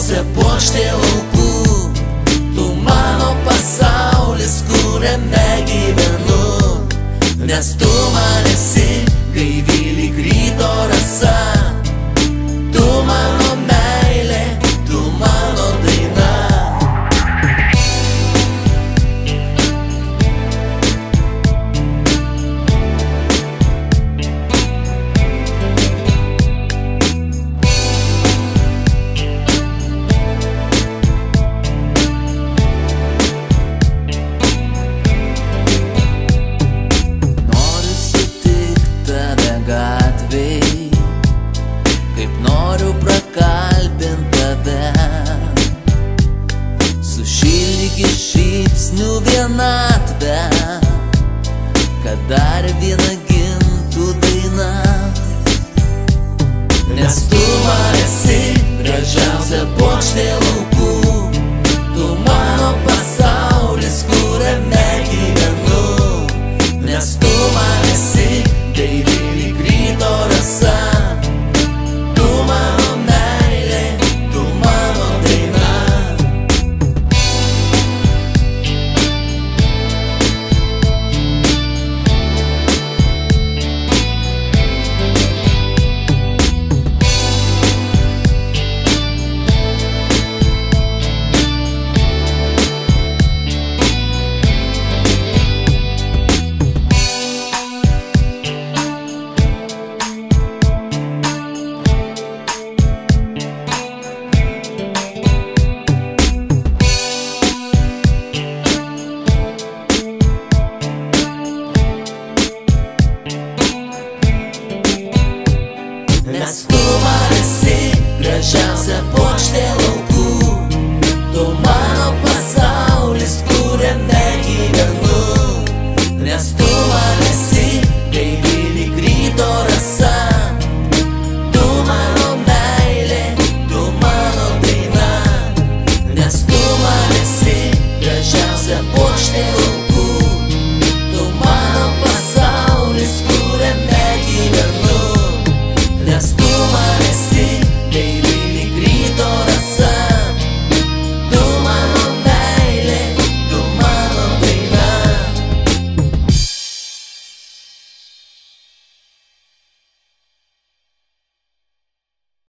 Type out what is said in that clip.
gražiausia puokštė laukų. Tu mano pasaulis, kuriame gyvenu, nes tu man esi gaivi lyg ryto rasa. Tu mano meilė, tu mano daina. Kaip noriu prakalbint tave, sušildyk iš šypsnių vienatvę, kad dar viena gimtų daina. Nes tu man esi gražiausia